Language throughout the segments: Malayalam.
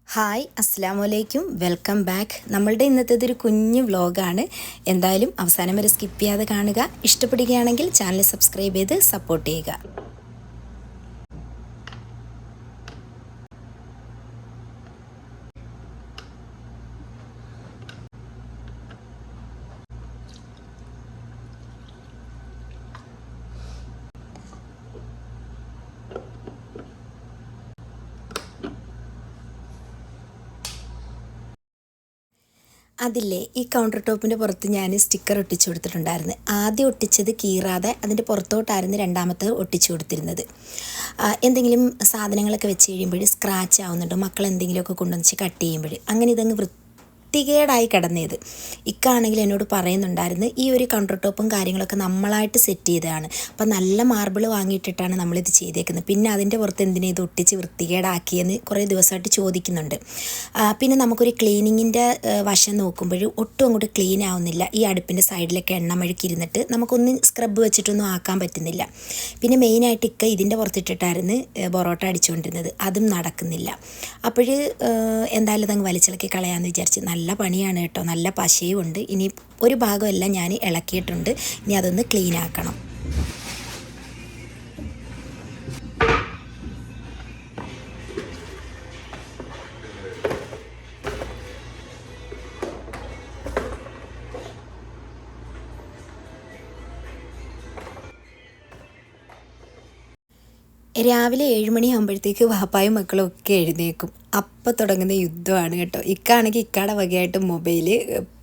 ഹായ്, അസ്സലാമലൈക്കും, വെൽക്കം ബാക്ക്. നമ്മളുടെ ഇന്നത്തേതൊരു കുഞ്ഞു വ്ലോഗാണ്. എന്തായാലും അവസാനം വരെ സ്കിപ്പ് ചെയ്യാതെ കാണുക. ഇഷ്ടപ്പെടുകയാണെങ്കിൽ ചാനൽ സബ്സ്ക്രൈബ് ചെയ്ത് സപ്പോർട്ട് ചെയ്യുക. അതില്ലേ, ഈ കൗണ്ടർ ടോപ്പിൻ്റെ പുറത്ത് ഞാൻ സ്റ്റിക്കർ ഒട്ടിച്ചു കൊടുത്തിട്ടുണ്ടായിരുന്നു. ആദ്യം ഒട്ടിച്ചത് കീറാതെ അതിൻ്റെ പുറത്തോട്ടായിരുന്നു രണ്ടാമത്തത് ഒട്ടിച്ചു കൊടുത്തിരുന്നത്. എന്തെങ്കിലും സാധനങ്ങളൊക്കെ വെച്ച് കഴിയുമ്പോൾ സ്ക്രാച്ച് ആവുന്നുണ്ട്, മക്കൾ എന്തെങ്കിലുമൊക്കെ കൊണ്ടുവന്ന് കട്ട് ചെയ്യുമ്പോൾ അങ്ങനെ ഇതങ്ങ് വൃത്തികേടായി കിടന്നത്. ഇക്കാണെങ്കിൽ എന്നോട് പറയുന്നുണ്ടായിരുന്നു, ഈ ഒരു കൗണ്ടർ ടോപ്പും കാര്യങ്ങളൊക്കെ നമ്മളായിട്ട് സെറ്റ് ചെയ്തതാണ്, അപ്പം നല്ല മാർബിൾ വാങ്ങിയിട്ടിട്ടാണ് നമ്മളിത് ചെയ്തേക്കുന്നത്, പിന്നെ അതിൻ്റെ പുറത്ത് എന്തിനാ ഇത് ഒട്ടിച്ച് വൃത്തികേടാക്കിയെന്ന് കുറേ ദിവസമായിട്ട് ചോദിക്കുന്നുണ്ട്. പിന്നെ നമുക്കൊരു ക്ലീനിങ്ങിൻ്റെ വശം നോക്കുമ്പോൾ ഒട്ടും അങ്ങോട്ട് ക്ലീൻ ആവുന്നില്ല. ഈ അടുപ്പിൻ്റെ സൈഡിലൊക്കെ എണ്ണമെഴുക്കി ഇരുന്നിട്ട് നമുക്കൊന്നും സ്ക്രബ് വെച്ചിട്ടൊന്നും ആക്കാൻ പറ്റുന്നില്ല. പിന്നെ മെയിനായിട്ട് ഇതിൻ്റെ പുറത്തിട്ടിട്ടായിരുന്നു പൊറോട്ട അടിച്ചുകൊണ്ടിരുന്നത്, അതും നടക്കുന്നില്ല. അപ്പോൾ എന്തായാലും അതങ്ങ് വലിച്ചിളക്കി കളയാമെന്ന് വിചാരിച്ച്. നല്ല പണിയാണ് കേട്ടോ, നല്ല പശയും ഉണ്ട്. ഇനി ഒരു ഭാഗമെല്ലാം ഞാൻ ഇളക്കിയിട്ടുണ്ട്, ഇനി അതൊന്ന് ക്ലീൻ ആക്കണം. രാവിലെ 7 മണിയാകുമ്പോഴത്തേക്ക് വാപ്പായും മക്കളും ഒക്കെ എഴുന്നേക്കും. അപ്പം തുടങ്ങുന്ന യുദ്ധമാണ് കേട്ടോ. ഇക്കാണെങ്കിൽ ഇക്കാടെ വകയായിട്ട് മൊബൈല്,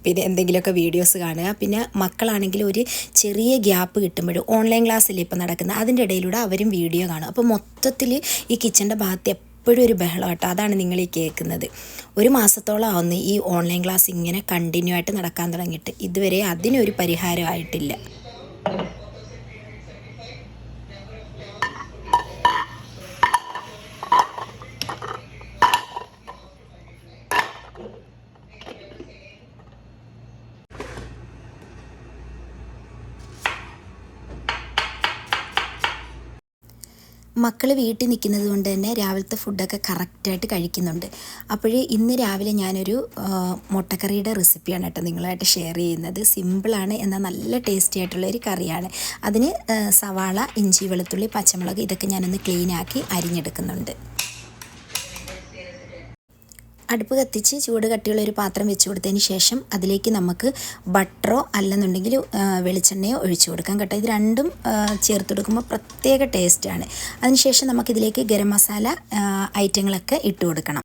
പിന്നെ എന്തെങ്കിലുമൊക്കെ വീഡിയോസ് കാണുക. പിന്നെ മക്കളാണെങ്കിൽ ഒരു ചെറിയ ഗ്യാപ്പ് കിട്ടുമ്പോഴും ഓൺലൈൻ ക്ലാസ്സിൽ ഇപ്പം നടക്കുന്നത്, അതിൻ്റെ ഇടയിലൂടെ അവരും വീഡിയോ കാണും. അപ്പോൾ മൊത്തത്തിൽ ഈ കിച്ചൻ്റെ ഭാഗത്ത് എപ്പോഴും ഒരു ബഹളം കേട്ടോ. അതാണ് നിങ്ങൾ ഈ കേൾക്കുന്നത്. 1 മാസത്തോളം ആവുന്നു ഈ ഓൺലൈൻ ക്ലാസ് ഇങ്ങനെ കണ്ടിന്യൂ ആയിട്ട് നടക്കാൻ തുടങ്ങിയിട്ട്. ഇതുവരെ അതിനൊരു പരിഹാരമായിട്ടില്ല. മക്കൾ വീട്ടിൽ നിൽക്കുന്നത് കൊണ്ട് തന്നെ രാവിലത്തെ ഫുഡൊക്കെ കറക്റ്റായിട്ട് കഴിക്കുന്നുണ്ട്. അപ്പോൾ ഇന്ന് രാവിലെ ഞാനൊരു മുട്ടക്കറിയുടെ റെസിപ്പിയാണ് കേട്ടോ നിങ്ങളായിട്ട് ഷെയർ ചെയ്യുന്നത്. സിമ്പിളാണ്, എന്നാൽ നല്ല ടേസ്റ്റി ആയിട്ടുള്ളൊരു കറിയാണ്. അതിന് സവാള, ഇഞ്ചി, വെളുത്തുള്ളി, പച്ചമുളക് ഇതൊക്കെ ഞാനൊന്ന് ക്ലീനാക്കി അരിഞ്ഞെടുക്കുന്നുണ്ട്. അടുപ്പ് കത്തിച്ച് ചൂട് കട്ടിയുള്ളൊരു പാത്രം വെച്ച് കൊടുത്തതിന് ശേഷം അതിലേക്ക് നമുക്ക് ബട്ടറോ അല്ലെന്നുണ്ടെങ്കിൽ വെളിച്ചെണ്ണയോ ഒഴിച്ചു കൊടുക്കാം കേട്ടോ. ഇത് രണ്ടും ചേർത്ത് കൊടുക്കുമ്പോൾ പ്രത്യേക ടേസ്റ്റാണ്. അതിനുശേഷം നമുക്കിതിലേക്ക് ഗരം മസാല ഐറ്റങ്ങളൊക്കെ ഇട്ട് കൊടുക്കണം.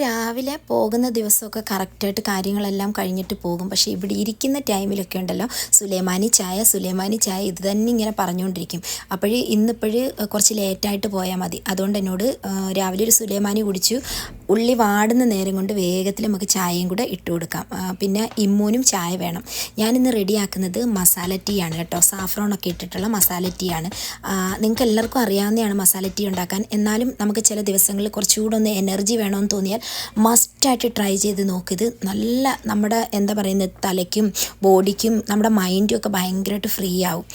രാവിലെ പോകുന്ന ദിവസമൊക്കെ കറക്റ്റായിട്ട് കാര്യങ്ങളെല്ലാം കഴിഞ്ഞിട്ട് പോകും. പക്ഷേ ഇവിടെ ഇരിക്കുന്ന ടൈമിലൊക്കെ ഉണ്ടല്ലോ, സുലൈമാനി ചായ ഇത് തന്നെ ഇങ്ങനെ പറഞ്ഞുകൊണ്ടിരിക്കും. ഇന്നിപ്പോഴ് കുറച്ച് ലേറ്റായിട്ട് പോയാൽ മതി. അതുകൊണ്ട് എന്നോട് രാവിലെ ഒരു സുലൈമാനി കുടിച്ചു. ഉള്ളി വാടുന്ന നേരം കൊണ്ട് വേഗത്തിൽ നമുക്ക് ചായയും കൂടെ ഇട്ട് കൊടുക്കാം. പിന്നെ ഇമ്മൂനും ചായ വേണം. ഞാനിന്ന് റെഡിയാക്കുന്നത് മസാല ടീ ആണ് കേട്ടോ. സാഫ്രോണൊക്കെ ഇട്ടിട്ടുള്ള മസാല ടീ ആണ്. നിങ്ങൾക്ക് എല്ലാവർക്കും അറിയാവുന്നതാണ് മസാല ടീ ഉണ്ടാക്കാൻ. എന്നാലും നമുക്ക് ചില ദിവസങ്ങളിൽ കുറച്ചുകൂടെ ഒന്ന് എനർജി വേണമെന്ന് തോന്നിയാൽ മസ്റ്റായിട്ട് ട്രൈ ചെയ്ത് നോക്കിയത്. നല്ല നമ്മുടെ എന്താ പറയുന്നത്, തലയ്ക്കും ബോഡിക്കും നമ്മുടെ മൈൻഡും ഒക്കെ ഭയങ്കരമായിട്ട് ഫ്രീ ആവും.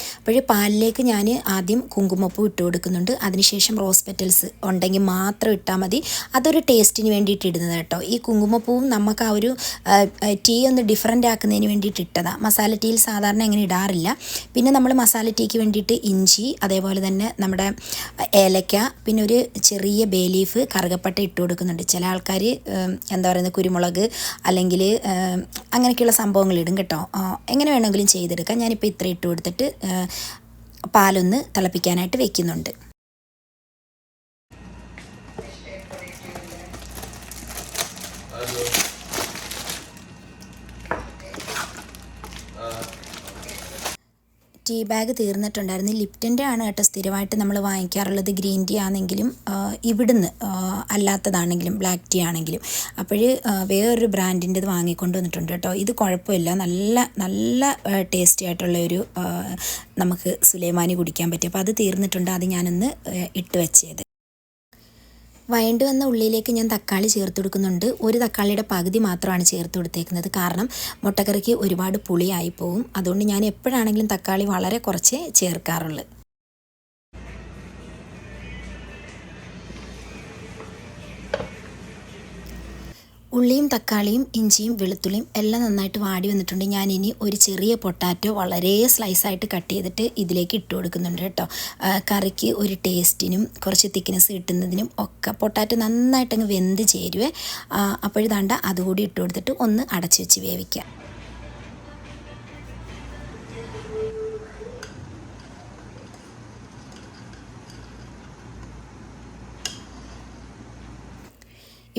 പാലിലേക്ക് ഞാൻ ആദ്യം കുങ്കുമപ്പൂ ഇട്ട് കൊടുക്കുന്നുണ്ട്. അതിനുശേഷം റോസ് പെറ്റൽസ് ഉണ്ടെങ്കിൽ മാത്രം ഇട്ടാൽ മതി. അതൊരു ടേസ്റ്റിന് വേണ്ടിയിട്ട് ഇടുന്നത് കേട്ടോ. ഈ കുങ്കുമപ്പൂവും നമുക്ക് ആ ഒരു ടീ ഒന്ന് ഡിഫറൻ്റ് ആക്കുന്നതിന് വേണ്ടിയിട്ട് ഇട്ടതാണ്. മസാല ടീയിൽ സാധാരണ അങ്ങനെ ഇടാറില്ല. പിന്നെ നമ്മൾ മസാല ടീക്ക് വേണ്ടിയിട്ട് ഇഞ്ചി, അതേപോലെ തന്നെ നമ്മുടെ ഏലക്ക, പിന്നെ ഒരു ചെറിയ ബേ ലീഫ്, കറുകപ്പട്ട ഇട്ട് കൊടുക്കുന്നുണ്ട്. ചില ആൾക്കാർ എന്താ പറയുന്നത്, കുരുമുളക് അല്ലെങ്കിൽ അങ്ങനെയൊക്കെയുള്ള സംഭവങ്ങൾ ഇടും കേട്ടോ. എങ്ങനെ വേണമെങ്കിലും ചെയ്തെടുക്കാം. ഞാനിപ്പോൾ ഇത്ര ഇട്ട് കൊടുത്തിട്ട് പാലൊന്ന് തിളപ്പിക്കാനായിട്ട് വെക്കുന്നുണ്ട്. Tea bag തീർന്നിട്ടുണ്ടായിരുന്നു. ലിപ്റ്റൻ്റെ ആണ് കേട്ടോ സ്ഥിരമായിട്ട് നമ്മൾ വാങ്ങിക്കാറുള്ളത്. ഗ്രീൻ ടീ ആണെങ്കിലും ഇവിടുന്ന് അല്ലാത്തതാണെങ്കിലും ബ്ലാക്ക് ടീ ആണെങ്കിലും. അപ്പോൾ വേറൊരു ബ്രാൻഡിൻ്റെത് വാങ്ങിക്കൊണ്ട് വന്നിട്ടുണ്ട് കേട്ടോ. ഇത് കുഴപ്പമില്ല, നല്ല നല്ല ടേസ്റ്റി ആയിട്ടുള്ളൊരു നമുക്ക് സുലൈമാനി കുടിക്കാൻ പറ്റും. അപ്പോൾ അത് തീർന്നിട്ടുണ്ട്, അത് ഞാനൊന്ന് ഇട്ട് വെച്ചത്. വഴണ്ട് വന്ന ഉള്ളിലേക്ക് ഞാൻ തക്കാളി ചേർത്ത് കൊടുക്കുന്നുണ്ട്. ഒരു തക്കാളിയുടെ പകുതി മാത്രമാണ് ചേർത്ത് കൊടുത്തേക്കുന്നത്. കാരണം മുട്ടക്കറിക്ക് ഒരുപാട് പുളിയായി പോവും. അതുകൊണ്ട് ഞാൻ എപ്പോഴാണെങ്കിലും തക്കാളി വളരെ കുറച്ചേ ചേർക്കാറുള്ളൂ. ഉള്ളിയും തക്കാളിയും ഇഞ്ചിയും വെളുത്തുള്ളിയും എല്ലാം നന്നായിട്ട് വാടി വന്നിട്ടുണ്ട്. ഞാനിനി ഒരു ചെറിയ പൊട്ടാറ്റോ വളരെ സ്ലൈസായിട്ട് കട്ട് ചെയ്തിട്ട് ഇതിലേക്ക് ഇട്ട് കൊടുക്കുന്നുണ്ട് കേട്ടോ. കറിക്ക് ഒരു ടേസ്റ്റിനും കുറച്ച് തിക്നെസ് കിട്ടുന്നതിനും ഒക്കെ പൊട്ടാറ്റോ നന്നായിട്ടങ്ങ് വെന്ത് ചേരുവേ. അപ്പോഴിതാണ്ട അതുകൂടി ഇട്ട് കൊടുത്തിട്ട് ഒന്ന് അടച്ച് വെച്ച് വേവിക്കാം.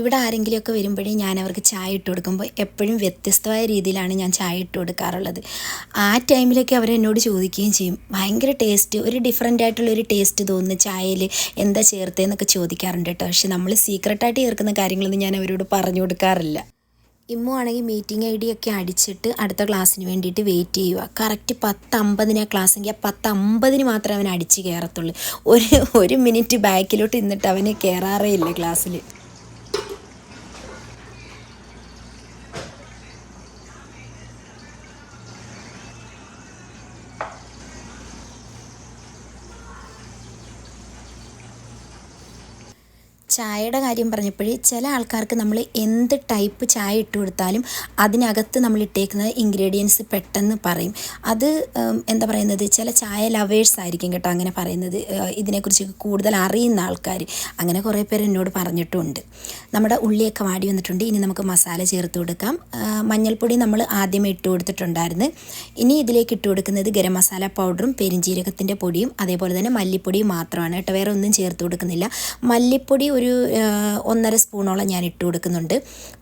ഇവിടെ ആരെങ്കിലുമൊക്കെ വരുമ്പോഴേ ഞാൻ അവർക്ക് ചായ ഇട്ട് കൊടുക്കുമ്പോൾ എപ്പോഴും വ്യത്യസ്തമായ രീതിയിലാണ് ഞാൻ ചായ ഇട്ട് കൊടുക്കാറുള്ളത്. ആ ടൈമിലൊക്കെ അവരെന്നോട് ചോദിക്കുകയും ചെയ്യും, ഭയങ്കര ടേസ്റ്റ്, ഒരു ഡിഫറെൻ്റ് ആയിട്ടുള്ളൊരു ടേസ്റ്റ് തോന്നുന്നു ചായയിൽ, എന്താ ചേർത്തതെന്നൊക്കെ ചോദിക്കാറുണ്ട് കേട്ടോ. പക്ഷെ നമ്മൾ സീക്രട്ടായിട്ട് ചേർക്കുന്ന കാര്യങ്ങളൊന്നും ഞാൻ അവരോട് പറഞ്ഞു കൊടുക്കാറില്ല. ഇമ്മു ആണെങ്കിൽ മീറ്റിംഗ് ഐ ഡി ഒക്കെ അടിച്ചിട്ട് അടുത്ത ക്ലാസ്സിന് വേണ്ടിയിട്ട് വെയിറ്റ് ചെയ്യുക. കറക്റ്റ് 10:50 ക്ലാസ് എങ്കിൽ 10:50 മാത്രമേ അവൻ അടിച്ച് കയറത്തുള്ളൂ. ഒരു മിനിറ്റ് ബാക്കിലോട്ട് നിന്നിട്ട് അവന് കയറാറേ ഇല്ല ക്ലാസ്സിൽ. ചായയുടെ കാര്യം പറഞ്ഞപ്പോഴേ ചില ആൾക്കാർക്ക് നമ്മൾ എന്ത് ടൈപ്പ് ചായ ഇട്ട് കൊടുത്താലും അതിനകത്ത് നമ്മൾ ഇട്ടേക്കുന്ന ഇൻഗ്രീഡിയൻസ് പെട്ടെന്ന് പറയും. അത് എന്താ പറയുന്നത്, ചില ചായ ലവേഴ്സ് ആയിരിക്കും കേട്ടോ അങ്ങനെ പറയുന്നത്, ഇതിനെക്കുറിച്ച് കൂടുതൽ അറിയുന്ന ആൾക്കാർ. അങ്ങനെ കുറേ പേര് എന്നോട് പറഞ്ഞിട്ടുമുണ്ട്. നമ്മുടെ ഉള്ളിയൊക്കെ വാടി വന്നിട്ടുണ്ട്. ഇനി നമുക്ക് മസാല ചേർത്ത് കൊടുക്കാം. മഞ്ഞൾപ്പൊടി നമ്മൾ ആദ്യമേ ഇട്ട് കൊടുത്തിട്ടുണ്ടായിരുന്നു. ഇനി ഇതിലേക്ക് ഇട്ട് കൊടുക്കുന്നത് ഗരം മസാല പൗഡറും പെരിഞ്ജീരകത്തിൻ്റെ പൊടിയും അതേപോലെ തന്നെ മല്ലിപ്പൊടിയും മാത്രമാണ് കേട്ടോ. വേറെ ഒന്നും ചേർത്ത് കൊടുക്കുന്നില്ല. മല്ലിപ്പൊടി ഒരു 1.5 സ്പൂണോളം ഞാൻ ഇട്ട് കൊടുക്കുന്നുണ്ട്.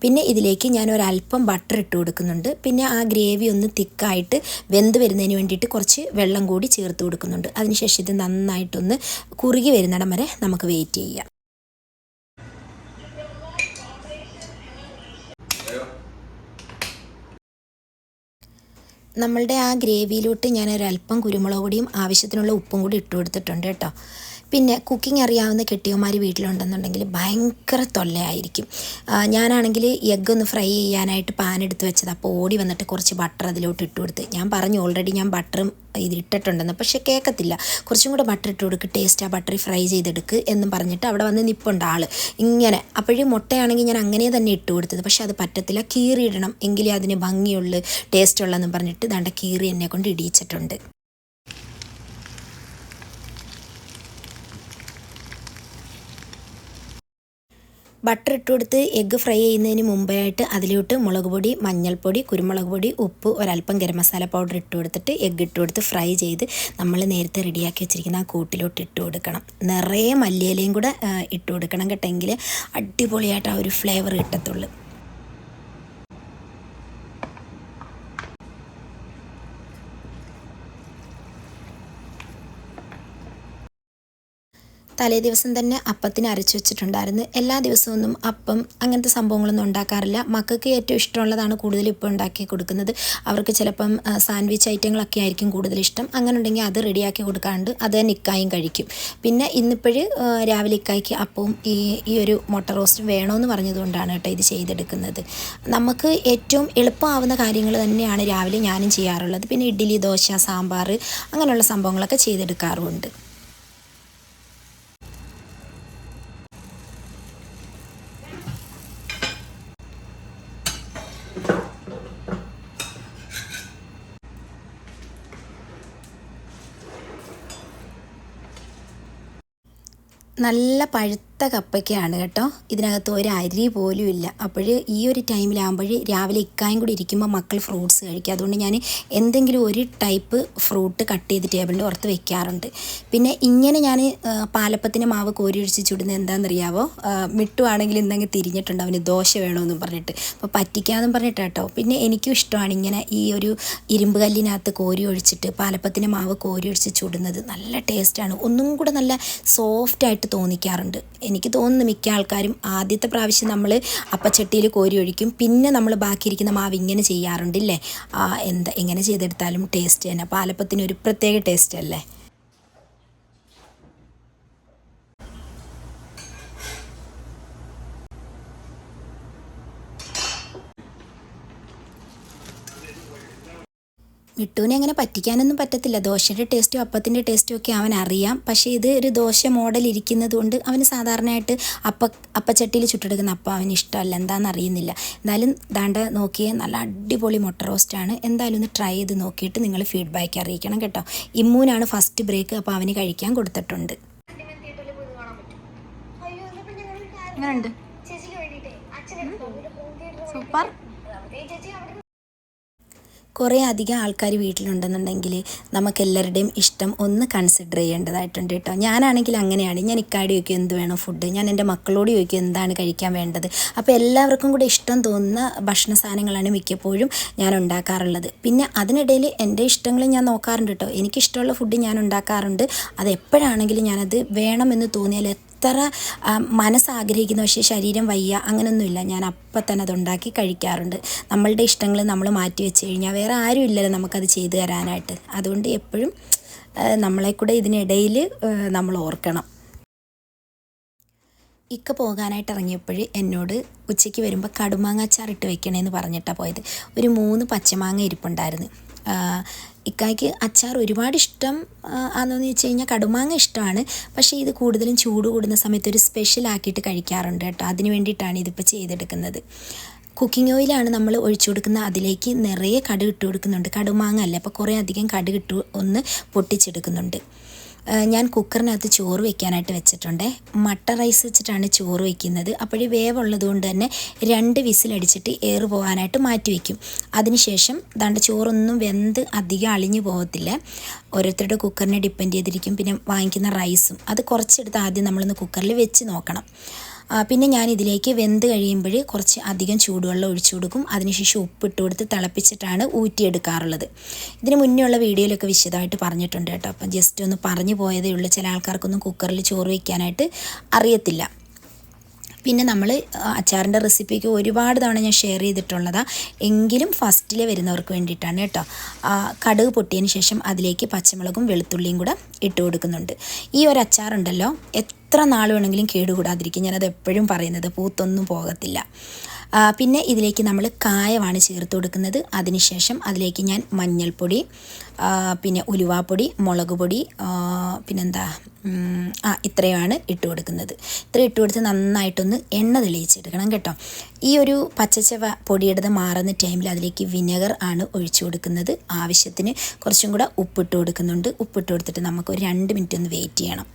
പിന്നെ ഇതിലേക്ക് ഞാൻ ഒരല്പം ബട്ടർ ഇട്ട് കൊടുക്കുന്നുണ്ട്. പിന്നെ ആ ഗ്രേവി ഒന്ന് തിക്കായിട്ട് വെന്ത് വരുന്നതിന് വേണ്ടിയിട്ട് കുറച്ച് വെള്ളം കൂടി ചേർത്ത് കൊടുക്കുന്നുണ്ട്. അതിനുശേഷം ഇത് നന്നായിട്ടൊന്ന് കുറുകി വരുന്നിടം വരെ നമുക്ക് വെയിറ്റ് ചെയ്യാം. നമ്മളുടെ ആ ഗ്രേവിയിലോട്ട് ഞാൻ ഒരല്പം കുരുമുളക് പൊടിയും ആവശ്യത്തിനുള്ള ഉപ്പും കൂടി ഇട്ട് കൊടുത്തിട്ടുണ്ട് കേട്ടോ. പിന്നെ കുക്കിംഗ് അറിയാവുന്ന കെട്ടിയന്മാർ വീട്ടിലുണ്ടെന്നുണ്ടെങ്കിൽ ഭയങ്കര തൊല്ലയായിരിക്കും. ഞാനാണെങ്കിൽ എഗ്ഗ് ഒന്ന് ഫ്രൈ ചെയ്യാനായിട്ട് പാൻ എടുത്ത് വെച്ചത്. അപ്പോൾ ഓടി വന്നിട്ട് കുറച്ച് ബട്ടർ അതിലോട്ട് ഇട്ട് കൊടുത്ത്. ഞാൻ പറഞ്ഞു ഓൾറെഡി ഞാൻ ബട്ടറും ഇതിട്ടിട്ടുണ്ടെന്ന്, പക്ഷേ കേൾക്കത്തില്ല. കുറച്ചും കൂടെ ബട്ടർ ഇട്ട് കൊടുക്ക്, ടേസ്റ്റ് ആ ബട്ടർ ഫ്രൈ ചെയ്തെടുക്ക് എന്നും പറഞ്ഞിട്ട് അവിടെ വന്ന് നിപ്പുണ്ട് ആൾ ഇങ്ങനെ. അപ്പോഴും മുട്ടയാണെങ്കിൽ ഞാൻ അങ്ങനെ തന്നെ ഇട്ട് കൊടുത്തത്, പക്ഷേ അത് പറ്റത്തില്ല, കീറിയിടണം എങ്കിലേ അതിന് ഭംഗിയുള്ളൂ ടേസ്റ്റ് ഉള്ളതെന്ന് പറഞ്ഞിട്ട് ദാണ്ട കീറി എന്നെ കൊണ്ട് ഇടിയിച്ചിട്ടുണ്ട്. ബട്ടർ ഇട്ട് കൊടുത്ത് എഗ്ഗ് ഫ്രൈ ചെയ്യുന്നതിന് മുമ്പായിട്ട് അതിലോട്ട് മുളക് പൊടി, മഞ്ഞൾപ്പൊടി, കുരുമുളക് പൊടി, ഉപ്പ്, ഒരല്പം ഗരം മസാല പൗഡർ ഇട്ട് കൊടുത്തിട്ട് എഗ്ഗ് ഇട്ട് കൊടുത്ത് ഫ്രൈ ചെയ്ത് നമ്മൾ നേരത്തെ റെഡിയാക്കി വെച്ചിരിക്കുന്ന ആ കൂട്ടിലോട്ട് ഇട്ട് കൊടുക്കണം. നിറയെ മല്ലിയിലയും കൂടെ ഇട്ട് കൊടുക്കണം കേട്ടെങ്കിൽ അടിപൊളിയായിട്ട് ആ ഒരു ഫ്ലേവർ കിട്ടത്തുള്ളൂ. തലേ ദിവസം തന്നെ അപ്പത്തിന് അരച്ച് വെച്ചിട്ടുണ്ടായിരുന്നു. എല്ലാ ദിവസമൊന്നും അപ്പം അങ്ങനത്തെ സംഭവങ്ങളൊന്നും ഉണ്ടാക്കാറില്ല. മക്കൾക്ക് ഏറ്റവും ഇഷ്ടമുള്ളതാണ് കൂടുതൽ ഇപ്പോൾ ഉണ്ടാക്കി കൊടുക്കുന്നത്. അവർക്ക് ചിലപ്പം സാൻഡ്വിച്ച് ഐറ്റങ്ങളൊക്കെ ആയിരിക്കും കൂടുതൽ ഇഷ്ടം. അങ്ങനെ ഉണ്ടെങ്കിൽ അത് റെഡിയാക്കി കൊടുക്കാണ്ട് അത് തന്നെ ഇക്കായും കഴിക്കും. പിന്നെ ഇന്നിപ്പോഴ് രാവിലെ ഇക്കായ്ക്ക് അപ്പവും ഈ ഒരു മുട്ട റോസ്റ്റും വേണമെന്ന് പറഞ്ഞതുകൊണ്ടാണ് കേട്ടോ ഇത് ചെയ്തെടുക്കുന്നത്. നമുക്ക് ഏറ്റവും എളുപ്പമാവുന്ന കാര്യങ്ങൾ തന്നെയാണ് രാവിലെ ഞാനും ചെയ്യാറുള്ളത്. പിന്നെ ഇഡ്ഡലി, ദോശ, സാമ്പാർ അങ്ങനെയുള്ള സംഭവങ്ങളൊക്കെ ചെയ്തെടുക്കാറുമുണ്ട്. നല്ല പഴുത്ത കപ്പയ്ക്കാണ് കേട്ടോ. ഇതിനകത്ത് ഒരു അരി പോലും ഇല്ല. അപ്പോൾ ഈ ഒരു ടൈമിലാകുമ്പോൾ രാവിലെ ഇക്കായും കൂടി ഇരിക്കുമ്പോൾ മക്കൾ ഫ്രൂട്ട്സ് കഴിക്കുക. അതുകൊണ്ട് ഞാൻ എന്തെങ്കിലും ഒരു ടൈപ്പ് ഫ്രൂട്ട് കട്ട് ചെയ്ത് ടേബിളിൻ്റെ പുറത്ത് വെക്കാറുണ്ട്. പിന്നെ ഇങ്ങനെ ഞാൻ പാലപ്പത്തിന് മാവ് കോരി ഒഴിച്ച് ചുടുന്നത് എന്താണെന്നറിയാവോ? മിട്ടുവാണെങ്കിൽ ഇന്നെങ്കിൽ തിരിഞ്ഞിട്ടുണ്ട്, അവന് ദോശ വേണമെന്നും പറഞ്ഞിട്ട്. അപ്പോൾ പറ്റിക്കാമെന്നും പറഞ്ഞിട്ട് കേട്ടോ. പിന്നെ എനിക്കും ഇഷ്ടമാണ് ഇങ്ങനെ ഈ ഒരു ഇരുമ്പ് കല്ലിനകത്ത് കോരി ഒഴിച്ചിട്ട് പാലപ്പത്തിന് മാവ് കോരി ഒഴിച്ച് ചുടുന്നത്. നല്ല ടേസ്റ്റാണ്. ഒന്നും കൂടെ നല്ല സോഫ്റ്റായിട്ട് തോന്നിക്കാറുണ്ട്. എനിക്ക് തോന്നുന്നു മിക്ക ആൾക്കാരും ആദ്യത്തെ പ്രാവശ്യം നമ്മൾ അപ്പച്ചട്ടിയിൽ കോരി ഒഴിക്കും, പിന്നെ നമ്മൾ ബാക്കിയിരിക്കുന്ന മാവ് ഇങ്ങനെ ചെയ്യാറുണ്ടല്ലേ. എങ്ങനെ ചെയ്തെടുത്താലും ടേസ്റ്റ് തന്നെ. പാലപ്പത്തിന് ഒരു പ്രത്യേക ടേസ്റ്റ് അല്ലേ. മിട്ടുവിനെ അങ്ങനെ പറ്റിക്കാനൊന്നും പറ്റത്തില്ല. ദോശയുടെ ടേസ്റ്റും അപ്പത്തിൻ്റെ ടേസ്റ്റും ഒക്കെ അവൻ അറിയാം. പക്ഷേ ഇത് ഒരു ദോശ മോഡൽ ഇരിക്കുന്നത് കൊണ്ട് അവന് സാധാരണയായിട്ട് അപ്പച്ചട്ടിയിൽ ചുട്ടെടുക്കുന്ന അപ്പം അവന് ഇഷ്ടമല്ല, എന്താണെന്ന് അറിയുന്നില്ല. എന്നാലും ദാണ്ട നോക്കിയേ, നല്ല അടിപൊളി മുട്ട റോസ്റ്റാണ്. എന്തായാലും ഒന്ന് ട്രൈ ചെയ്ത് നോക്കിയിട്ട് നിങ്ങൾ ഫീഡ്ബാക്ക് അറിയിക്കണം കേട്ടോ. ഇമ്മൂനാണ് ഫസ്റ്റ് ബ്രേക്ക്, അപ്പോൾ അവന് കഴിക്കാൻ കൊടുത്തിട്ടുണ്ട്. സൂപ്പർ. കുറേ അധികം ആൾക്കാർ വീട്ടിലുണ്ടെന്നുണ്ടെങ്കിൽ നമുക്കെല്ലാവരുടെയും ഇഷ്ടം ഒന്ന് കൺസിഡർ ചെയ്യേണ്ടതായിട്ടുണ്ട് കേട്ടോ. ഞാനാണെങ്കിൽ അങ്ങനെയാണ്. ഞാൻ ഇക്കാട് ചോദിക്കും എന്ത് വേണം ഫുഡ്, ഞാൻ എൻ്റെ മക്കളോട് ചോദിക്കും എന്താണ് കഴിക്കാൻ വേണ്ടത്. അപ്പോൾ എല്ലാവർക്കും കൂടെ ഇഷ്ടം തോന്നുന്ന ഭക്ഷണ സാധനങ്ങളാണ് മിക്കപ്പോഴും ഞാൻ ഉണ്ടാക്കാറുള്ളത്. പിന്നെ അതിനിടയിൽ എൻ്റെ ഇഷ്ടങ്ങൾ ഞാൻ നോക്കാറുണ്ട് കേട്ടോ. എനിക്കിഷ്ടമുള്ള ഫുഡ് ഞാൻ ഉണ്ടാക്കാറുണ്ട്. അത് എപ്പോഴാണെങ്കിലും ഞാനത് വേണമെന്ന് തോന്നിയാൽ എത്ര മനസ്സാഗ്രഹിക്കുന്ന പക്ഷേ ശരീരം വയ്യ അങ്ങനെയൊന്നുമില്ല, ഞാൻ അപ്പം തന്നെ അതുണ്ടാക്കി കഴിക്കാറുണ്ട്. നമ്മളുടെ ഇഷ്ടങ്ങൾ നമ്മൾ മാറ്റി വെച്ച് കഴിഞ്ഞാൽ വേറെ ആരും ഇല്ലല്ലോ നമുക്കത് ചെയ്തു തരാനായിട്ട്. അതുകൊണ്ട് എപ്പോഴും നമ്മളെ കൂടെ ഇതിനിടയിൽ നമ്മൾ ഓർക്കണം. ഇക്ക പോകാനായിട്ട് ഇറങ്ങിയപ്പോൾ എന്നോട് ഉച്ചയ്ക്ക് വരുമ്പോൾ കടുമാങ്ങ അച്ചാർ ഇട്ട് വെക്കണമെന്ന് പറഞ്ഞിട്ടാണ് പോയത്. ഒരു 3 പച്ചമാങ്ങ ഇരിപ്പുണ്ടായിരുന്നു. ഇക്കായ്ക്ക് അച്ചാർ ഒരുപാട് ഇഷ്ടം ആണെന്ന് വെച്ച് കഴിഞ്ഞാൽ കടുമാങ്ങ ഇഷ്ടമാണ്. പക്ഷേ ഇത് കൂടുതലും ചൂട് കൂടുന്ന സമയത്ത് ഒരു സ്പെഷ്യലാക്കിയിട്ട് കഴിക്കാറുണ്ട് കേട്ടോ. അതിന് വേണ്ടിയിട്ടാണ് ഇതിപ്പോൾ ചെയ്തെടുക്കുന്നത്. കുക്കിംഗ് ഓയിലാണ് നമ്മൾ ഒഴിച്ചു കൊടുക്കുന്നത്. അതിലേക്ക് നിറയെ കടുക് ഇട്ട് കൊടുക്കുന്നുണ്ട്. കടുമാങ്ങ അല്ല, അപ്പോൾ കുറേ അധികം കടുക് ഇട്ട് ഒന്ന് പൊട്ടിച്ചെടുക്കുന്നുണ്ട്. ഞാൻ കുക്കറിനകത്ത് ചോറ് വെക്കാനായിട്ട് വെച്ചിട്ടുണ്ട്. മട്ട റൈസ് വെച്ചിട്ടാണ് ചോറ് വയ്ക്കുന്നത്. അപ്പോഴേ വേവുള്ളത് കൊണ്ട് തന്നെ 2 വിസിലടിച്ചിട്ട് എയർ പോകാനായിട്ട് മാറ്റി വയ്ക്കും. അതിനുശേഷം ദാണ്ട് ചോറൊന്നും വെന്ത് അധികം അളിഞ്ഞു പോകത്തില്ല. ഓരോരുത്തരുടെ കുക്കറിനെ ഡിപ്പെൻഡ് ചെയ്തിരിക്കും. പിന്നെ വാങ്ങിക്കുന്ന റൈസും അത് കുറച്ചെടുത്ത് ആദ്യം നമ്മളൊന്ന് കുക്കറിൽ വെച്ച് നോക്കണം. പിന്നെ ഞാൻ ഇതിലേക്ക് വെന്ത് കഴിയുമ്പോൾ കുറച്ച് അധികം ചൂടുവെള്ളം ഒഴിച്ചു കൊടുക്കും. അതിനുശേഷം ഉപ്പിട്ട് കൊടുത്ത് തിളപ്പിച്ചിട്ടാണ് ഊറ്റിയെടുക്കാറുള്ളത്. ഇതിന് മുന്നേ ഉള്ള വീഡിയോയിലൊക്കെ വിശദമായിട്ട് പറഞ്ഞിട്ടുണ്ട് കേട്ടോ. അപ്പം ജസ്റ്റ് ഒന്ന് പറഞ്ഞു പോയതേ ഉള്ളൂ. ചില ആൾക്കാർക്കൊന്നും കുക്കറിൽ ചോറ് വയ്ക്കാനായിട്ട് അറിയത്തില്ല. പിന്നെ നമ്മൾ അച്ചാറിൻ്റെ റെസിപ്പിക്ക് ഒരുപാട് തവണ ഞാൻ ഷെയർ ചെയ്തിട്ടുള്ളതാണ്. എങ്കിലും ഫസ്റ്റിൽ വരുന്നവർക്ക് വേണ്ടിയിട്ടാണ് കേട്ടോ. കടുക് പൊട്ടിയതിന് ശേഷം അതിലേക്ക് പച്ചമുളകും വെളുത്തുള്ളിയും കൂടെ ഇട്ട് കൊടുക്കുന്നുണ്ട്. ഈ ഒരു അച്ചാറുണ്ടല്ലോ എത്ര നാൾ വേണമെങ്കിലും കേടുകൂടാതിരിക്കും. ഞാനത് എപ്പോഴും പറയുന്നത്, പൂത്തൊന്നും പോകത്തില്ല. പിന്നെ ഇതിലേക്ക് നമ്മൾ കായമാണ് ചേർത്ത് കൊടുക്കുന്നത്. അതിനുശേഷം അതിലേക്ക് ഞാൻ മഞ്ഞൾപ്പൊടി, പിന്നെ ഉലുവാപ്പൊടി, മുളക് പൊടി, പിന്നെന്താ ഇത്രയുമാണ് ഇട്ട് കൊടുക്കുന്നത്. ഇത്ര ഇട്ട് കൊടുത്ത് നന്നായിട്ടൊന്ന് എണ്ണ തെളിയിച്ചെടുക്കണം കേട്ടോ. ഈ ഒരു പച്ചച്ചവ പൊടിയുടെ മാറുന്ന ടൈമിൽ അതിലേക്ക് വിനെഗർ ആണ് ഒഴിച്ചു കൊടുക്കുന്നത്. ആവശ്യത്തിന് കുറച്ചും കൂടെ ഉപ്പിട്ട് കൊടുക്കുന്നുണ്ട്. ഉപ്പിട്ട് കൊടുത്തിട്ട് നമുക്ക് ഒരു 2 മിനിറ്റ് ഒന്ന് വെയിറ്റ് ചെയ്യണം.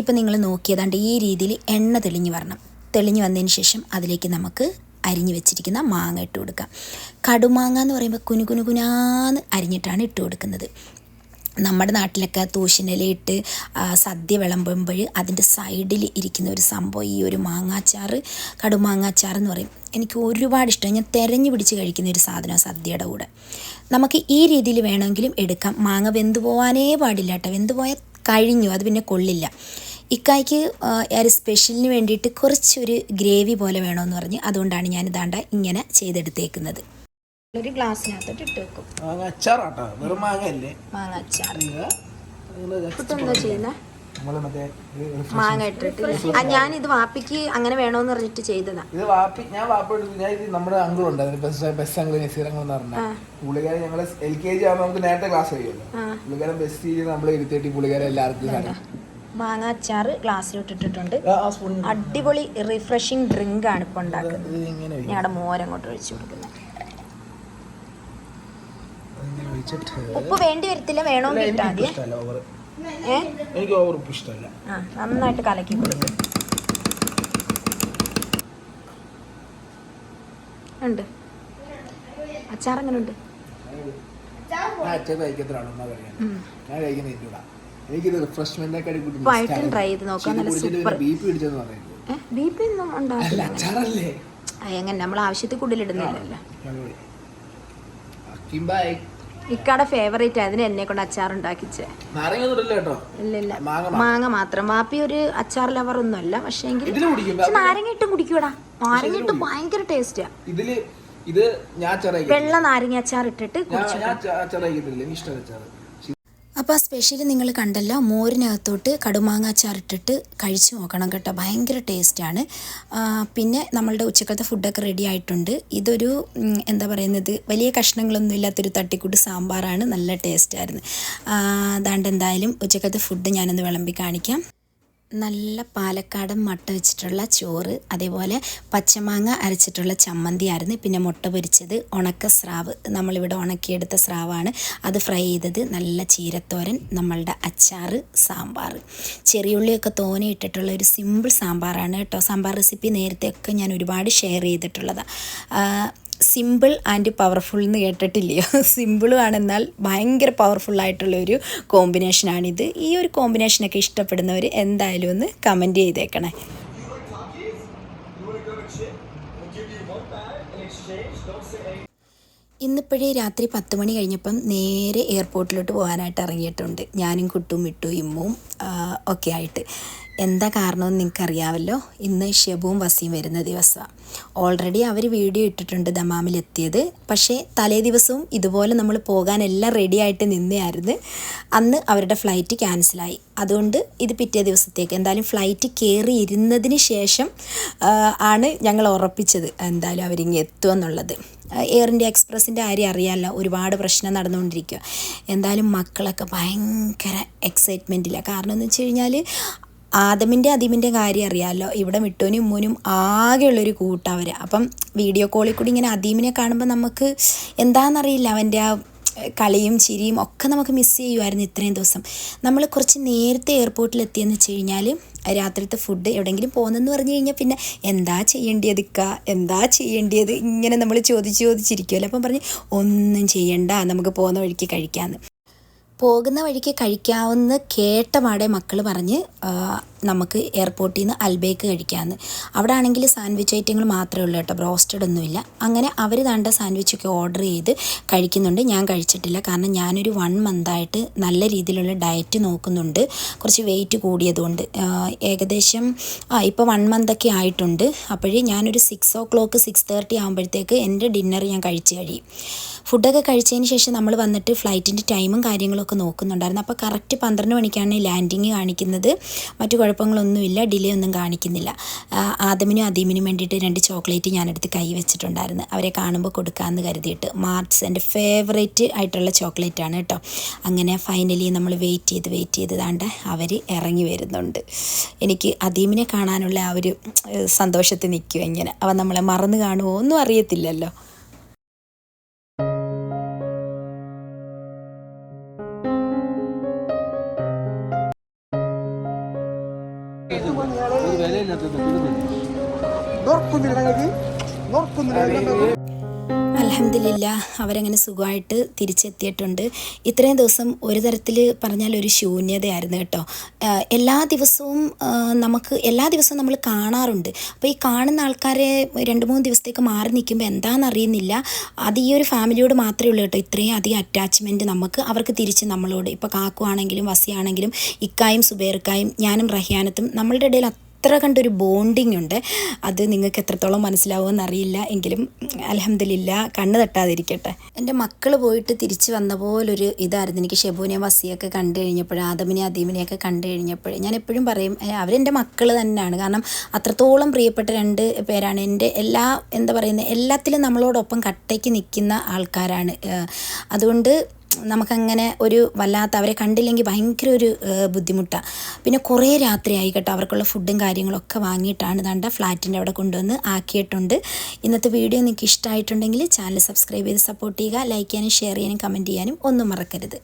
ഇപ്പം നിങ്ങൾ നോക്കിയതാണ്ട് ഈ രീതിയിൽ എണ്ണ തെളിഞ്ഞ് വരണം. തെളിഞ്ഞ് വന്നതിന് ശേഷം അതിലേക്ക് നമുക്ക് അരിഞ്ഞ് വെച്ചിരിക്കുന്ന മാങ്ങ ഇട്ട് കൊടുക്കാം. കടുമാങ്ങ എന്ന് പറയുമ്പോൾ കുനുകുനാന്ന് അരിഞ്ഞിട്ടാണ് ഇട്ട് കൊടുക്കുന്നത്. നമ്മുടെ നാട്ടിലൊക്കെ തൂശനിലയിട്ട് സദ്യ വിളമ്പുമ്പോൾ അതിൻ്റെ സൈഡിൽ ഇരിക്കുന്ന ഒരു സംഭവം ഈ ഒരു മാങ്ങാച്ചാർ, കടുമാങ്ങാച്ചാർ എന്ന് പറയും. എനിക്ക് ഒരുപാട് ഇഷ്ടമാണ്. ഞാൻ തിരഞ്ഞു പിടിച്ച് കഴിക്കുന്ന ഒരു സാധനമാണ് സദ്യയുടെ കൂടെ. നമുക്ക് ഈ രീതിയിൽ വേണമെങ്കിലും എടുക്കാം. മാങ്ങ വെന്ത് പോകാനേ പാടില്ല കേട്ടോ. വെന്ത് പോയാൽ കഴിഞ്ഞു, അത് പിന്നെ കൊള്ളില്ല. ഇക്കായ്ക്ക് ഒരു സ്പെഷ്യലിന് വേണ്ടിയിട്ട് കുറച്ചൊരു ഗ്രേവി പോലെ വേണമെന്ന് പറഞ്ഞ് അതുകൊണ്ടാണ് ഞാൻ ഇതാണ്ട ഇങ്ങനെ ചെയ്തെടുത്തേക്കുന്നത്. ഒരു ഗ്ലാസ്സിനകത്തോട്ട് ഇട്ട് വെക്കും. മാങ്ങ അച്ചാർ എന്താ ചെയ്യുന്നത്? മാങ്ങ ഇട്ടിട്ട് ഞാനിത് വാപ്പിക്ക് അങ്ങനെ വേണോന്ന് പറഞ്ഞിട്ട് ചെയ്തതാ. ഇത് ഞാൻ നമ്മുടെ അങ്കിളുണ്ട്, ബസ് അങ്കിൾ നസീർ അങ്കിൾ എന്ന് പറഞ്ഞാൽ പുള്ളിക്കാരൻ ഞങ്ങള് LKG ആകുമ്പോൾ നമുക്ക് നേരത്തെ ക്ലാസ് കഴിയുമല്ലോ. പുള്ളിക്കാരൻ ബസ് ചെയ്ത് നമ്മളെ ഇരുത്തിയിട്ട് പുള്ളിക്കാരൻ എല്ലാവർക്കും മാങ്ങ അച്ചാറ് ഗ്ലാസ്സിലിട്ടിട്ടുണ്ട്. അടിപൊളി റിഫ്രഷിങ് ഡ്രിങ്ക് ആണ് ഇപ്പൊ ഉണ്ടാക്കുന്നത്. ഞങ്ങളുടെ മോരങ്ങോട്ട് ഒഴിച്ചു കൊടുക്കുന്നത്. ഉപ്പ് വേണ്ടി വരത്തില്ല, വേണമെങ്കിൽ ഇട്ടാ മതി. എനിക്ക് ഓവർ ഉപ്പ് ഇഷ്ടമല്ല. നന്നായിട്ട് കലക്കി കൊടുക്കും. ഉണ്ട്. അച്ചാർ എങ്ങനെ ഉണ്ട്? അച്ഛൻ കഴിക്കത്തിലാണ് ഞാൻ കഴിക്കുന്ന എനിക്കിത് റിഫ്രഷ്മെന്റ് ട്രൈ ചെയ്ത് നോക്കാം. നല്ല സൂപ്പർ. ബി പി പിടിച്ചെന്ന് പറയുന്നത് ബി പി ഒന്നും ഉണ്ടാവില്ല. അച്ചാറല്ലേ എങ്ങനെ നമ്മൾ ആവശ്യത്തിൽ കൂടുതലിടുന്നില്ലല്ലോ. ഇക്കാടെ ഫേവറേറ്റ് അതിന് എന്നെ കൊണ്ട് അച്ചാർ ഉണ്ടാക്കിച്ചേ. ഇല്ല മാങ്ങ മാത്രം. വാപ്പി ഒരു അച്ചാർ ലവർ ഒന്നും അല്ല, പക്ഷേ നാരങ്ങ ഇട്ടും കുടിക്കൂടാ. നാരങ്ങ ഇട്ട് ഭയങ്കര ടേസ്റ്റാ. വെള്ള നാരങ്ങ അച്ചാർ ഇട്ടിട്ട് അപ്പോൾ സ്പെഷ്യലി നിങ്ങൾ കണ്ടല്ലോ, മോരിനകത്തോട്ട് കടുമാങ്ങ അച്ചാറിട്ടിട്ട് കഴിച്ചു നോക്കണം കേട്ടോ, ഭയങ്കര ടേസ്റ്റാണ്. പിന്നെ നമ്മളുടെ ഉച്ചക്കലത്തെ ഫുഡൊക്കെ റെഡി ആയിട്ടുണ്ട്. ഇതൊരു എന്താ പറയുന്നത്, വലിയ കഷ്ണങ്ങളൊന്നും ഇല്ലാത്തൊരു തട്ടിക്കൂട്ട് സാമ്പാറാണ്, നല്ല ടേസ്റ്റായിരുന്നു. അതാണ്ട് എന്തായാലും ഉച്ചക്കലത്തെ ഫുഡ് ഞാനൊന്ന് വിളമ്പി കാണിക്കാം. നല്ല പാലക്കാടൻ മട്ട വെച്ചിട്ടുള്ള ചോറ്, അതേപോലെ പച്ചമാങ്ങ അരച്ചിട്ടുള്ള ചമ്മന്തി ആയിരുന്നു. പിന്നെ മുട്ട പൊരിച്ചത്, ഉണക്ക സ്രാവ്, നമ്മളിവിടെ ഉണക്കിയെടുത്ത സ്രാവാണ്, അത് ഫ്രൈ ചെയ്തത്, നല്ല ചീരത്തോരൻ, നമ്മളുടെ അച്ചാറ്, സാമ്പാർ. ചെറിയുള്ളിയൊക്കെ തോനെ ഇട്ടിട്ടുള്ള ഒരു സിമ്പിൾ സാമ്പാറാണ് കേട്ടോ. സാമ്പാർ റെസിപ്പി നേരത്തെയൊക്കെ ഞാൻ ഒരുപാട് ഷെയർ ചെയ്തിട്ടുള്ളതാണ്. സിമ്പിൾ ആൻഡ് പവർഫുൾ എന്ന് കേട്ടിട്ടില്ലയോ? സിമ്പിളും ആണെന്നാൽ ഭയങ്കര പവർഫുള്ളായിട്ടുള്ളൊരു കോമ്പിനേഷനാണിത്. ഈ ഒരു കോമ്പിനേഷനൊക്കെ ഇഷ്ടപ്പെടുന്നവർ എന്തായാലും ഒന്ന് കമൻറ്റ് ചെയ്തേക്കണേ. ഇന്നിപ്പോഴേ രാത്രി 10 മണി കഴിഞ്ഞപ്പം നേരെ എയർപോർട്ടിലോട്ട് പോകാനായിട്ട് ഇറങ്ങിയിട്ടുണ്ട്. ഞാനും കുട്ടും മിട്ടും ഇമ്മും ഒക്കെ ആയിട്ട്. എന്താ കാരണമെന്ന് നിങ്ങൾക്കറിയാമല്ലോ, ഇന്ന് ഷെബുവും വസിയും വരുന്ന ദിവസമാണ്. ഓൾറെഡി അവർ വീഡിയോ ഇട്ടിട്ടുണ്ട് ദമാമിലെത്തിയത്. പക്ഷേ തലേ ദിവസവും ഇതുപോലെ നമ്മൾ പോകാനെല്ലാം റെഡി ആയിട്ട് നിന്നെയായിരുന്നു. അന്ന് അവരുടെ ഫ്ലൈറ്റ് ക്യാൻസലായി. അതുകൊണ്ട് ഇത് പിറ്റേ ദിവസത്തേക്ക് എന്തായാലും ഫ്ലൈറ്റ് കയറി ഇരുന്നതിന് ശേഷം ആണ് ഞങ്ങൾ ഉറപ്പിച്ചത് എന്തായാലും അവരിങ്ങ് എത്തുമെന്നുള്ളത്. എയർ ഇന്ത്യ എക്സ്പ്രസിൻ്റെ കാര്യം അറിയാമല്ലോ, ഒരുപാട് പ്രശ്നം നടന്നുകൊണ്ടിരിക്കുക. എന്തായാലും മക്കളൊക്കെ ഭയങ്കര എക്സൈറ്റ്മെൻറ്റിലാണ്. കാരണം എന്ന് വെച്ച് കഴിഞ്ഞാൽ ആദമിൻ്റെ അദീമിൻ്റെ കാര്യം അറിയാമല്ലോ, ഇവിടെ മിട്ടോനും ഉമ്മൂനും ആകെയുള്ളൊരു കൂട്ടവർ. അപ്പം വീഡിയോ കോളിൽ കൂടി ഇങ്ങനെ അദീമിനെ കാണുമ്പോൾ നമുക്ക് എന്താണെന്നറിയില്ല, അവൻ്റെ ആ കളിയും ചിരിയും ഒക്കെ നമുക്ക് മിസ് ചെയ്യുമായിരുന്നു. ഇത്രയും ദിവസം നമ്മൾ കുറച്ച് നേരത്തെ എയർപോർട്ടിൽ എത്തിയെന്ന് വെച്ച് കഴിഞ്ഞാൽ രാത്രിത്തെ ഫുഡ് എവിടെയെങ്കിലും പോകുന്നതെന്ന് പറഞ്ഞു കഴിഞ്ഞാൽ പിന്നെ എന്താ ചെയ്യേണ്ടത് എന്താ ചെയ്യേണ്ടത് ഇങ്ങനെ നമ്മൾ ചോദിച്ചിരിക്കുമല്ലോ. അപ്പം പറഞ്ഞ് ഒന്നും ചെയ്യണ്ട, നമുക്ക് പോകുന്ന വഴിക്ക് കഴിക്കാമെന്ന്. പോകുന്ന വഴിക്ക് കഴിക്കാവുന്ന കേട്ടപാടെ മക്കൾ പറഞ്ഞ് നമുക്ക് എയർപോർട്ടിൽ നിന്ന് അൽബേക്ക് കഴിക്കാമെന്ന്. അവിടെ ആണെങ്കിൽ സാൻഡ്വിച്ച് ഐറ്റങ്ങൾ മാത്രമേ ഉള്ളൂ കേട്ടോ, ബ്രോസ്റ്റഡ് ഒന്നുമില്ല. അങ്ങനെ അവർ താണ്ട സാൻഡ്വിച്ചൊക്കെ ഓർഡർ ചെയ്ത് കഴിക്കുന്നുണ്ട്. ഞാൻ കഴിച്ചിട്ടില്ല, കാരണം ഞാനൊരു 1 മന്തായിട്ട് നല്ല രീതിയിലുള്ള ഡയറ്റ് നോക്കുന്നുണ്ട്, കുറച്ച് വെയിറ്റ് കൂടിയതുകൊണ്ട്. ഏകദേശം ഇപ്പോൾ 1 മന്തൊക്കെ ആയിട്ടുണ്ട്. അപ്പോഴേ ഞാനൊരു 6 o'clock 6:30 ആകുമ്പോഴത്തേക്ക് എൻ്റെ ഡിന്നർ ഞാൻ കഴിച്ച് കഴിയും. ഫുഡൊക്കെ കഴിച്ചതിന് ശേഷം നമ്മൾ വന്നിട്ട് ഫ്ലൈറ്റിൻ്റെ ടൈമും കാര്യങ്ങളൊക്കെ നോക്കുന്നുണ്ടായിരുന്നു. അപ്പോൾ കറക്റ്റ് 12 മണിക്കാണ് ലാൻഡിങ് കാണിക്കുന്നത്. മറ്റു കുഴപ്പങ്ങളൊന്നുമില്ല, ഡിലേ ഒന്നും കാണിക്കുന്നില്ല. ആദമിനും അദീമിനും വേണ്ടിയിട്ട് 2 ചോക്ലേറ്റ് ഞാനെടുത്ത് കൈ വെച്ചിട്ടുണ്ടായിരുന്നു, അവരെ കാണുമ്പോൾ കൊടുക്കാമെന്ന് കരുതിയിട്ട്. മാർട്സ് എൻ്റെ ഫേവറേറ്റ് ആയിട്ടുള്ള ചോക്ലേറ്റാണ് കേട്ടോ. അങ്ങനെ ഫൈനലി നമ്മൾ വെയിറ്റ് ചെയ്ത് താണ്ട് അവർ ഇറങ്ങി വരുന്നുണ്ട്. എനിക്ക് അദീമിനെ കാണാനുള്ള ആ ഒരു സന്തോഷത്തിൽ നിൽക്കും. ഇങ്ങനെ അവൻ നമ്മളെ മറന്നു കാണുമോ ഒന്നും അറിയത്തില്ലല്ലോ. അൽഹംദുലില്ലാ അവരങ്ങനെ സുഖമായിട്ട് തിരിച്ചെത്തിയിട്ടുണ്ട്. ഇത്രയും ദിവസം ഒരു തരത്തിൽ പറഞ്ഞാൽ ഒരു ശൂന്യതയായിരുന്നു കേട്ടോ. എല്ലാ ദിവസവും നമ്മൾ കാണാറുണ്ട്. അപ്പോൾ ഈ കാണുന്ന ആൾക്കാരെ 2-3 ദിവസത്തേക്ക് മാറി നിൽക്കുമ്പോൾ എന്താണെന്നറിയുന്നില്ല, അത് ഈ ഒരു ഫാമിലിയോട് മാത്രമേ ഉള്ളൂ കേട്ടോ ഇത്രയും അധികം അറ്റാച്ച്മെൻറ്റ് നമുക്ക്. അവർക്ക് തിരിച്ച് നമ്മളോട്, ഇപ്പോൾ കാക്കു ആണെങ്കിലും വസിയാണെങ്കിലും ഇക്കായും സുബൈർക്കായും ഞാനും റഹിയാനത്തും നമ്മളുടെ ഇടയിൽ അത്ര കണ്ടൊരു ബോണ്ടിങ് ഉണ്ട്. അത് നിങ്ങൾക്ക് എത്രത്തോളം മനസ്സിലാവുമെന്ന് അറിയില്ല, എങ്കിലും അൽഹംദുലില്ലാ കണ്ണ് തട്ടാതിരിക്കട്ടെ. എൻ്റെ മക്കൾ പോയിട്ട് തിരിച്ച് വന്ന പോലൊരു ഇതായിരുന്നു എനിക്ക്. ഷെബുവിനെ വസിയൊക്കെ കണ്ടു കഴിഞ്ഞപ്പോൾ, ആദമിനെ അദീമിനെയൊക്കെ കണ്ടു കഴിഞ്ഞപ്പോൾ ഞാൻ എപ്പോഴും പറയും അവരെൻ്റെ മക്കൾ തന്നെയാണ്. കാരണം അത്രത്തോളം പ്രിയപ്പെട്ട 2 പേരാണ്. എൻ്റെ എല്ലാത്തിലും നമ്മളോടൊപ്പം കട്ടയ്ക്ക് നിൽക്കുന്ന ആൾക്കാരാണ്. അതുകൊണ്ട് നമുക്കങ്ങനെ ഒരു വല്ലാത്ത അവരെ കണ്ടില്ലെങ്കിൽ ഭയങ്കര ഒരു ബുദ്ധിമുട്ടാണ്. പിന്നെ കുറേ രാത്രിയായി കേട്ടോ. അവർക്കുള്ള ഫുഡും കാര്യങ്ങളൊക്കെ വാങ്ങിയിട്ടാണ് ദാണ്ട ഫ്ലാറ്റിൻ്റെ അവിടെ കൊണ്ടുവന്ന് ആക്കിയിട്ടുണ്ട്. ഇന്നത്തെ വീഡിയോ നിങ്ങൾക്ക് ഇഷ്ടമായിട്ടുണ്ടെങ്കിൽ ചാനൽ സബ്സ്ക്രൈബ് ചെയ്ത് സപ്പോർട്ട് ചെയ്യുക. ലൈക്ക് ചെയ്യാനും ഷെയർ ചെയ്യാനും കമൻറ്റ് ചെയ്യാനും ഒന്നും മറക്കരുത്.